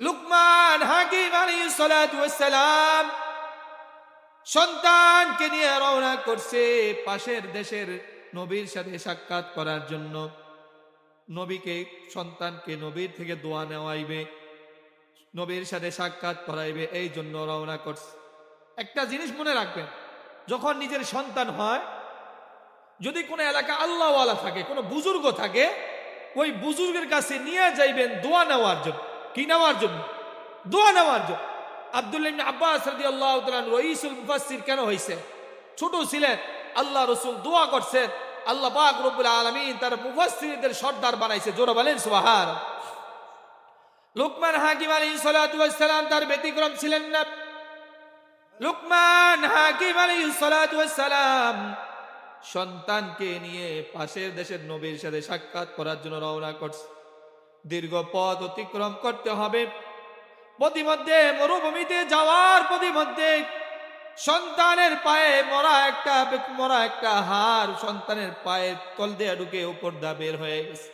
লুকমান হাকিম আলাইহিস সালাতু ওয়াস সালাম সন্তানকে নিয়ে রওনা করছে পাশের দেশের নবীর সাথে সাক্ষাৎ করার জন্য। নবীকে সন্তানকে নবীর থেকে দোয়া নেওয়াইবে, নবীর সাথে সাক্ষাৎ করাইবে, এই জন্য রওনা করছে। একটা জিনিস মনে রাখবেন, যখন নিজের সন্তান হয়, যদি কোনো এলাকা আল্লাহওয়ালা থাকে, কোনো বুজুর্গ থাকে, ওই বুজুর্গের কাছে নিয়ে যাইবেন দোয়া নেওয়ার জন্য। কি নেওয়ার জন্য? দোয়া নেওয়ার জন্য। আব্দুল্লাহ ইবনে আব্বাস রাদিয়াল্লাহু তাআলা রাইসুল মুফাসসির কেন হইছে? ছোট ছিলেন, আল্লাহ রাসূল দোয়া করছেন, আল্লাহ পাক রব্বুল আলামিন তার মুফাসসিরদের সর্দার বানাইছে। জোরে বলেন সুবহানাল্লাহ। লুকমান হাকিম আলাইহিস সালাতু ওয়াস সালাম তার ব্যতিক্রম ছিলেন না। লুকমান হাকিম আলাইহিস সালাতু ওয়াস সালাম সন্তানকে নিয়ে পাশের দেশের নবীর সাথে সাক্ষাৎ করার জন্য রওনা করছে। দীর্ঘ পথ অতিক্রম করতে হবে। পথিমধ্যে মরুভূমিতে যাওয়ার পথিমধ্যে সন্তানের পায়ে মরা একটা হাড় সন্তানের পায়ের তল দিয়ে ঢুকে উপর দা বের হয়ে গেছে।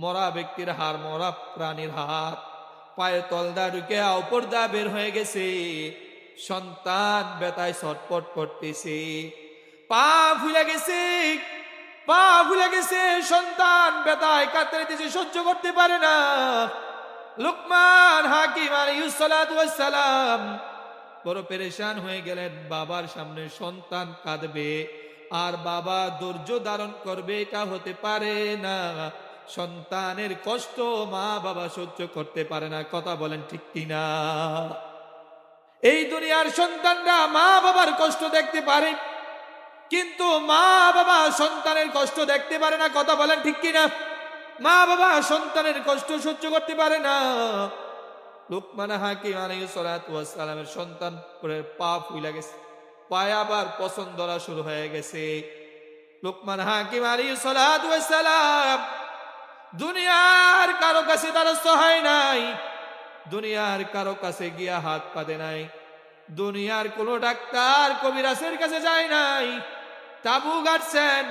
মরা ব্যক্তির হাড়, মরা প্রাণীর হাড় পায়ের তল দা ঢুকে উপর দা বের হয়ে গেছে। সন্তান ব্যথায় ছটফট করতেছে, পা ফুলে গেছে, পা ফুলে গেছে। সন্তান ব্যথায় কাতরাইতেছে, সহ্য করতে পারে না। লুকমান হাকিম আলাইহিস সালাতু ওয়াস সালাম বড় পেরেশান হয়ে গেলেন। বাবার সামনে সন্তান কাঁদবে আর বাবা ধৈর্য ধারণ করবে, এটা হতে পারে না। সন্তানের কষ্ট মা বাবা সহ্য করতে পারে না। কথা বলেন ঠিক কিনা? এই দুনিয়ার সন্তানরা মা বাবার কষ্ট দেখতে পারে, কিন্তু মা বাবা সন্তানের কষ্ট দেখতে পারে না। কথা বলেন ঠিক কিনা? মা বাবা সন্তানের কষ্ট সহ্য করতে পারে না। লুকমান হাকিম আলাইহিস সালাতু ওয়াস সালামের সন্তান করে পা ফুলে গেছে, পায়ে আবার পছন্দ ধরা শুরু হয়ে গেছে। লুকমান হাকিম আলাইহিস সালাতু ওয়াস সালাম দুনিয়ার কারো কাছে দ্বারস্থ হয় নাই, দুনিয়ার কারো কাছে গিয়া হাত পাতে নাই, দুনিয়ার কোন ডাক্তার কবিরাজের কাছে যায় নাই। তাবু গাড়ছেন,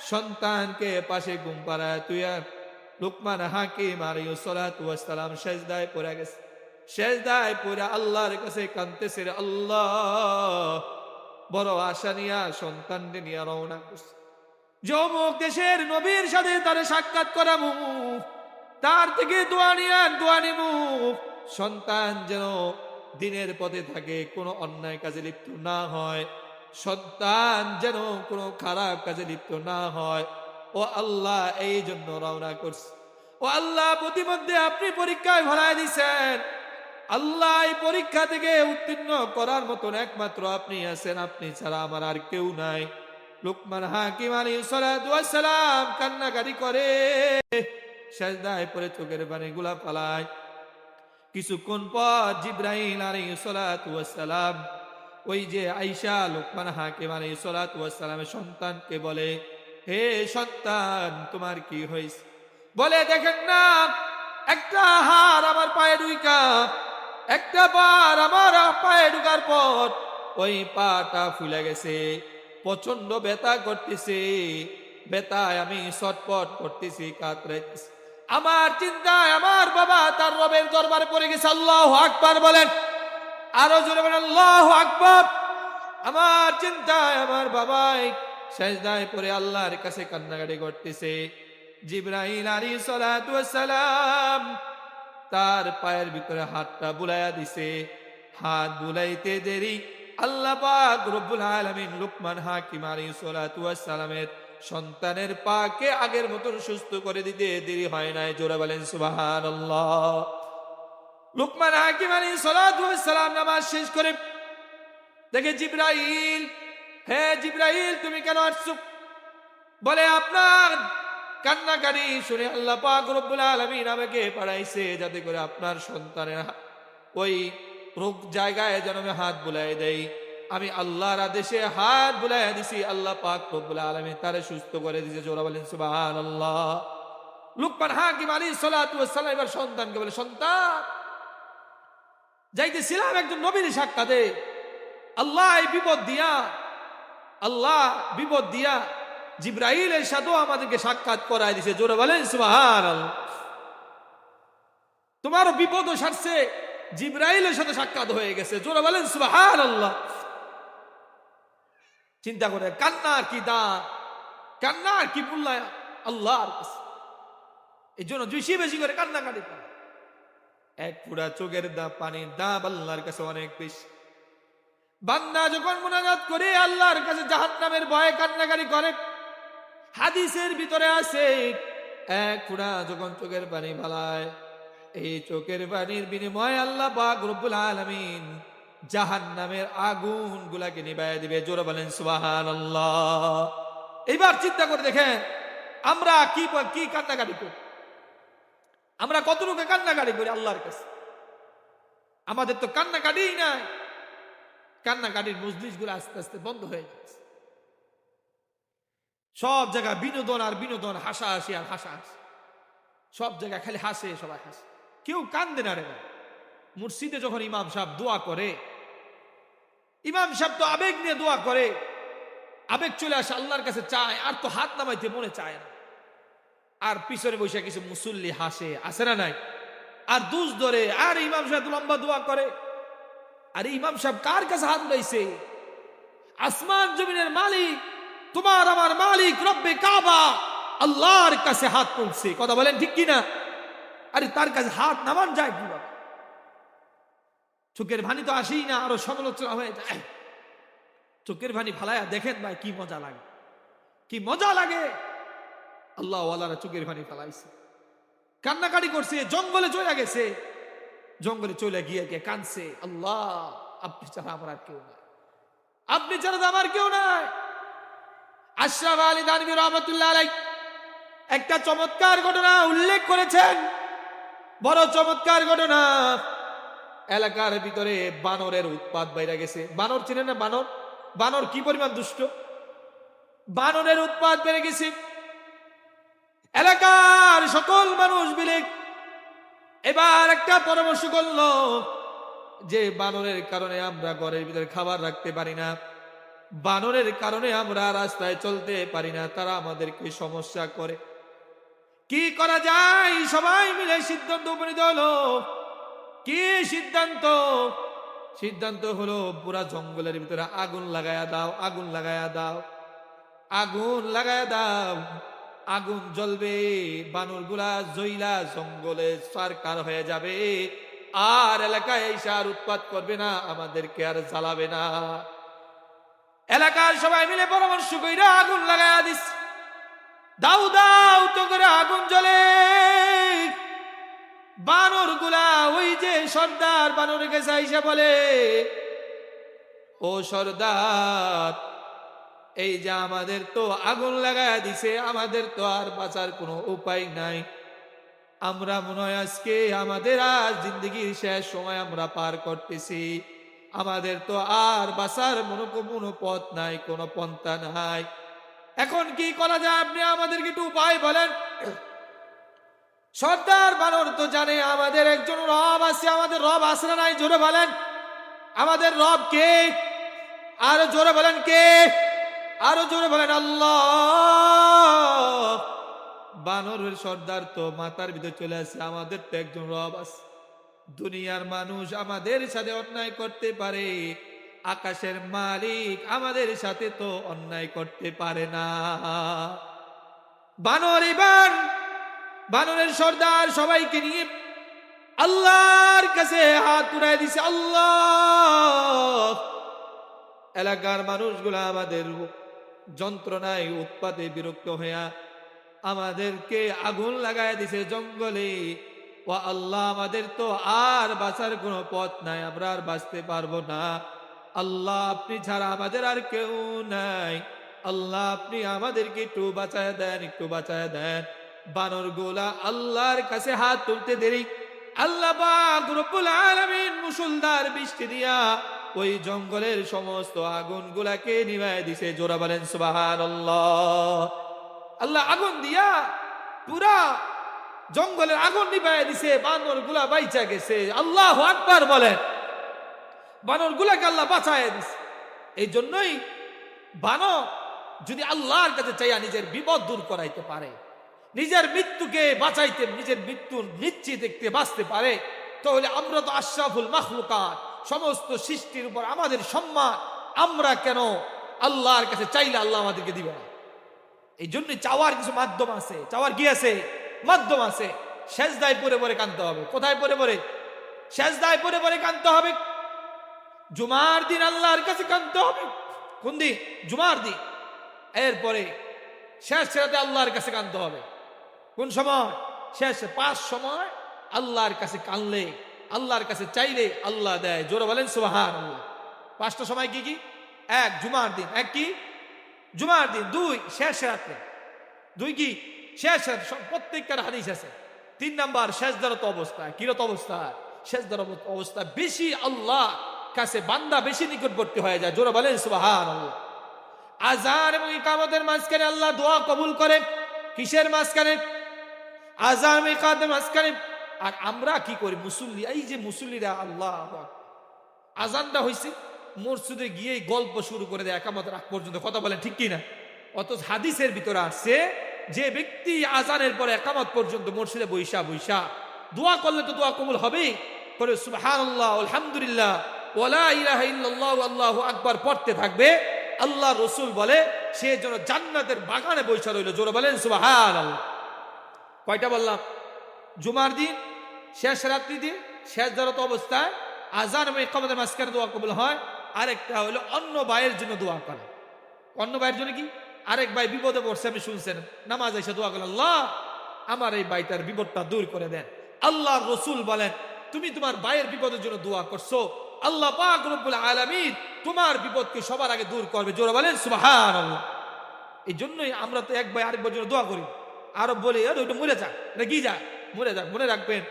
সন্তানকে পাশে ঘুম পাড়ায় তুইয়া লুকমান হাকিম আলাইহিস সালাতু ওয়াস সালাম সেজদায় পড়ে গেছে। সেজদায় পড়ে আল্লাহর কাছে কাঁদতেছে, আল্লাহ। বড় আশা নিয়া সন্তানকে নিয়ে রওনা করছে। যমুক দেশের নবীর সাথে তার সাক্ষাৎ করামু, তার থেকে দোয়া নিমু। সন্তান যেন দিনের পথে থাকে, কোনো অন্যায় কাজে লিপ্ত না হয়, সন্তান যেন কোনো খারাপ কাজে লিপ্ত না হয়। ও আল্লাহ, এই জন্য রওনা করছে। ও আল্লাহ, প্রতিমধ্যে আপনি পরীক্ষায় ভরায় দিচ্ছেন। আল্লাহ, এই পরীক্ষা থেকে উত্তীর্ণ করার মতন একমাত্র আপনি আছেন, আপনি ছাড়া আমার আর কেউ নাই। লুকমান হাকিম আলাইহিস সালাতু ওয়াস সালাম কান্নাকাটি করে, সেজদায় পড়ে চোখের পানিগুলা পালায়। কিছুক্ষণ পর জিবরাইল আলাইহিস সালাতু ওয়াস সালাম ওই যে আয়েশা লুকমান হাকিম আলাইহিস সালাতু ওয়াস সালামের সন্তানকে বলে, হে সন্তান, তোমার কি হয়েছে? বলে, দেখেন না, একটা হাড় আমার পায়ে ঢুকা, একটা বার আমার পায়ে ঢুকার পর ওই পাটা ফুলে গেছে, প্রচন্ড ব্যথা করতেছে, ব্যথায় আমি ছটফট করতেছি, কাতরাইতেছি। আমার চিন্তায় আমার বাবা তার রবের দরবারে পড়ে গেছে। আল্লাহু আকবার বলেন, আরো জোরে বলেন আল্লাহু আকবার। আমার চিন্তায় আমার বাবাই সেজদায় পড়ে আল্লাহর কাছে কান্নাকাটি করতেছে। জিবরাইল আলাইহিস সালাতু ওয়াস সালাম তার পায়ের ভিতরে হাতটা বুলাইয়া দিছে। হাত বুলাইতে দেরি আল্লাহ পাক রব্বুল আলামিন লুকমান হাকিম আলাইহিস সালাতু ওয়াস সালামের সন্তানের পাকে আগের মতন সুস্থ করে দিতে দেরি হয় নাই। জোরে বলেন সুবহানাল্লাহ। লুকমান হাকিম আলাইহিস সালাতু ওয়াস সালাম নামাজ শেষ করে দেখে জিবরাইল, হে জিবরাইল, তুমি কেন আসছো? বলে, আপনার কান্নাকাটি শুনে আল্লাহ পাক রব্বুল আলামিন আমাকে পাঠাইছে যাতে করে আপনার সন্তানের ওই রোগ জায়গায় যেন আমি হাত বুলাই দেই। আমি আল্লাহর আদেশে হাত বুলাইয়া দিছি, আল্লাহ পাক রব্বুল আলামিন তারে সুস্থ করে দিয়েছে। জোরে বলেন সুবহানাল্লাহ। লুকমান হাকিম আলাইহিস সালাতু ওয়াস সালাম এবার সন্তানকে বলে, সন্তান, যাইতেছিলাম একজন নবীর সাক্ষাতে, আল্লাহ বিপদ দিয়া জিবরাইলের সাথেও আমাদেরকে সাক্ষাৎ করায় দিছে। জোরে বলেন সুবহানাল্লাহ। তোমারও বিপদও সারছে, জিবরাইলের সাথে সাক্ষাৎ হয়ে গেছে। জোরে বলেন সুবহানাল্লাহ। চিন্তা করে কান্নার কি দাম, কান্নার কি মূল্যায়ন আল্লাহর কাছে। এই জন্য বেশি বেশি করে কান্নাকাটি করে। এক পুরা চোখের পানির দাম আল্লাহর কাছে অনেক বেশি। বান্দা যখন মুনাজাত করে আল্লাহর কাছে জাহান্নামের ভয়ে কান্নাকাটি করে, হাদিসের ভিতরে আছে এক পুরা যখন চোখের পানি ফালায়, এই চোখের পানির বিনিময়ে আল্লাহ পাক রব্বুল আলামিন জাহান্নামের আগুন গুলাকে নিভাইয়া দিবে। জোরে বলেন সুবহানাল্লাহ। এইবার চিন্তা করে দেখেন আমরা কি কি কান্নাকাটি করি, আমরা কতটুকু কান্নাকাটি করি আল্লাহর কাছে। আমাদের তো কান্নাকাটিই নাই। কান্নাকাটির মজলিস গুলো আস্তে আস্তে বন্ধ হয়ে যাচ্ছে। সব জায়গায় বিনোদন আর বিনোদন, হাসাহাসি আর হাসাহাসি। সব জায়গায় খালি হাসে, সবাই হাসে, কেউ কান্দে না রে ভাই। মসজিদে যখন ইমাম সাহেব দোয়া করে, ইমাম সাহেব তো আবেগ নিয়ে দোয়া করে, আবেগ চলে আসে আল্লাহর কাছে, চায় আর তো হাত নামাইতে মনে চায় না। আর পিছনে বসে কিছু মুসল্লি হাসে, আসে না নাই, আর দুষ ধরে, আর ইমাম সাহেব লম্বা দোয়া করে। আর ইমাম সাহেব কার কাছে হাত উঠাইছে? আসমান জমিনের মালিক, তোমার আমার মালিক রব্বে কাবা আল্লাহর কাছে হাত তুলছে। কথা বলেন ঠিক কিনা? আরে তার কাছে হাত নামান যায় কিভাবে? চোখের ভানি তো আসেই না, আরো সমালোচনা হয়ে যায়। চোখের ভানি ফালায়া দেখেন ভাই কি মজা লাগে, কি মজা লাগে। আল্লাহ ওয়ালারা চোখের ভানি ফালাইছে, কান্নাকাটি করছে, জঙ্গলে চলে গেছে, জঙ্গলে চলে গিয়ে কে কানছে, আল্লাহ আপনি ছাড়া আমার আর কেউ নাই, আপনি ছাড়া তো আমার কেউ নাই। আশরাফ আলী থানভী রহমাতুল্লাহ আলাইহি একটা চমৎকার ঘটনা উল্লেখ করেছেন, বড় চমৎকার ঘটনা। এলাকার ভিতরে বানরের উৎপাত বাইরে গেছে। বানর চিনেন না? বানর, বানর কি পরিমাণ দুষ্ট। বানরের উৎপাত বেড়ে গেছে। এলাকার সকল মানুষ মিলে এবার একটা পরামর্শ করলো যে বানরের কারণে আমরা ঘরের ভিতরে খাবার রাখতে পারি না, বানরের কারণে আমরা রাস্তায় চলতে পারি না, তারা আমাদেরকে সমস্যা করে। কি করা যায়? সবাই মিলে সিদ্ধান্ত উপনীত হলো। কি সিদ্ধান্ত? সিদ্ধান্ত হলো পুরা জঙ্গলের ভিতরে আগুন লাগায়া দাও, আগুন লাগায়া দাও, আগুন লাগায়া দাও। আগুন জ্বলবে, বানর গুলা জইলা জঙ্গলে সরকার হয়ে যাবে, আর এলাকায় এসে আর উৎপাত করবে না, আমাদেরকে আর জ্বালাবে না। এলাকার সবাই মিলে পরামর্শ কইরা আগুন লাগায়া দিস। দাও দাও তো করে আগুন জ্বলে। বানর গুলা ওই যে সর্দার বানরের কাছে আইসা বলে, ও সর্দার, এই যে আমাদের তো আগুন লাগায়া দিছে, আমাদের তো আর বাঁচার কোনো উপায় নাই। আমরা মনে হয় আজকে আমাদের আর জিন্দগির শেষ সময় আমরা পার করতেছি, আমাদের তো আর বাঁচার কোনো পথ নাই, কোনো পন্থা নাই। এখন কি করা যায়? আপনি আমাদেরকে একটু উপায় বলেন। সর্দার বানর তো জানে আমাদের একজন রব আছে। আমাদের রব আছে না নাই? জোরে বলেন, আমাদের রব কে? আরো জোরে বলেন কে? আরো জোরে বলেন আল্লাহ। বানরের সর্দার তো মাথার ভিতরে চলে আসে, আমাদের তো একজন রব আছে। দুনিয়ার মানুষ আমাদের সাথে অন্যায় করতে পারে, আকাশের মালিক আমাদের সাথে তো অন্যায় করতে পারে না। বানর এবার বানরের সর্দার সবাইকে নিয়ে আল্লাহর কাছে হাত উঠায় দিছে। আল্লাহ, এলাকার মানুষগুলা আমাদের যন্ত্রণায় উৎপাতে বিরক্ত হইয়া আমাদেরকে আগুন লাগায় দিছে জঙ্গলে। ও আল্লাহ, আমাদের তো আর বাঁচার কোনো পথ নাই, আমরা আর বাঁচতে পারবো না। আল্লাহ, আপনি ছাড়া আমাদের আর কেউ নাই। আল্লাহ, আপনি আমাদেরকে একটু বাঁচায় দেন, একটু বাঁচায় দেন। বানর গোলা আল্লাহর কাছে হাত তুলতে দেরি আল্লাহ পাক রব্বুল আলামিন মুসলধার বৃষ্টি দিয়া ওই জঙ্গলের সমস্ত আগুন গুলাকে নিভায় দিছে। জোরা বলেন সুবহানাল্লাহ। আল্লাহ আগুন দিয়া পুরা জঙ্গলের আগুন নিভায় দিছে, বানর গুলা বাইচা গেছে। আল্লাহু আকবার বলেন। বানর গুলাকে আল্লাহ বাঁচায় দিছে। এই জন্যই বানর যদি আল্লাহর কাছে চাইয়া নিজের বিপদ দূর করাইতে পারে, নিজের মৃত্যুকে বাঁচাইতে, নিজের মৃত্যুর নিশ্চিত দেখতে বাঁচতে পারে, তাহলে আমরা তো আশরাফুল মাখলুকাত, সমস্ত সৃষ্টির উপর আমাদের সম্মান, আমরা কেন আল্লাহর কাছে চাইলে আল্লাহ আমাদেরকে দিবে না? এই জন্য চাওয়ার কিছু মাধ্যম আছে, চাওয়ার কি আছে? মাধ্যম আছে। সেজদায় পড়ে পড়ে কাঁদতে হবে। কোথায় পড়ে পড়ে? সেজদায় পড়ে পড়ে কাঁদতে হবে। জুমার দিন আল্লাহর কাছে কাঁদতে হবে। কোন দিন? জুমার দিন। এরপরে শেষ রাতে আল্লাহর কাছে কাঁদতে হবে। কোন সময়? শেষ 5 সময় আল্লাহর কাছে কানলে, আল্লাহর কাছে চাইলে আল্লাহ দেয়। জোরে বলেন সুবহানাল্লাহ। 5টা সময় কি কি? 1 জুমার দিন, 1 কি? জুমার দিন। 2 শেষ রাতে, 2 কি? শেষ রাতে। প্রত্যেকটার হাদিস আছে। 3 নাম্বার সেজদারত অবস্থা। কিরত অবস্থা? সেজদারত অবস্থা বেশি আল্লাহ কাছে বান্দা বেশি নিকটবর্তী হয়ে যায়। জোরে বলেন সুবহানাল্লাহ। আযান এবং ইকামতের মাঝখানে আল্লাহ দোয়া কবুল করে। কিসের মাঝখানে? আযান এবং ইকামতের মাঝখানে। আর আমরা কি করি? মুসল্লি, এই যে মুসল্লিরা, আল্লাহ আজানটা হয়েছে, মসজিদে গিয়ে গল্প শুরু করে দেয় একামতের আগ পর্যন্ত। কথা বলেন ঠিক কি না? অথচ হাদিসের ভিতরে আসছে যে ব্যক্তি আজানের পরে একামত পর্যন্ত মসজিদে বৈশা বৈশা দোয়া করলে তো দোয়া কবুল হবেই। পরে সুবহানাল্লাহ, আলহামদুলিল্লাহ, ওয়ালা ইলাহা ইল্লাল্লাহু আল্লাহু আকবার পড়তে থাকবে। আল্লাহ রসুল বলে সে যেন জান্নাতের বাগানে বৈশা রইল। জোরে বলেন সুবহানাল্লাহ। কয়টা বললাম? জুমার দিন, শেষ রাত্রি দিন, শেষ দারত অবস্থায় আজান এবং ইকামতের মাঝখানে দোয়া কবুল হয়। আরেকটা হলো অন্য ভাইয়ের জন্য দোয়া করা। অন্য ভাইয়ের জন্য কি? আরেক ভাই বিপদে পড়ছে, আপনি শুনছেন, নামাজ এসে দোয়া করেন, আল্লাহ আমার এই ভাইটার বিপদটা দূর করে দেন। আল্লাহ রসুল বলেন তুমি তোমার ভাইয়ের বিপদের জন্য দোয়া করছো, আল্লাহ পাক রব্বুল আলামিন তোমার বিপদকে সবার আগে দূর করবে। জোরে বলেন সুবহানাল্লাহ। এই জন্যই আমরা তো এক ভাই আরেক ভাইয়ের জন্য দোয়া করি। আরো বলে ওটা মরে যাক, এটা কি যাক, মরে যাক। মনে রাখবেন,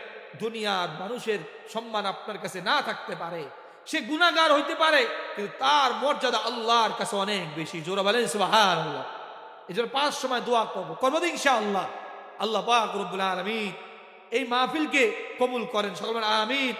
দুনিয়ার মানুষের সম্মান আপনার কাছে না থাকতে পারে, সে গুনাহগার হইতে পারে, কিন্তু তার মর্যাদা আল্লাহর কাছে অনেক বেশি। জোরে বলেন সুবহানাল্লাহ। এই জন্য 5 সময় দোয়া করবো তো ইনশাআল্লাহ। আল্লাহ পাক রব্বুল আলামিন এই মাহফিলকে কবুল করেন। সকল আমিন।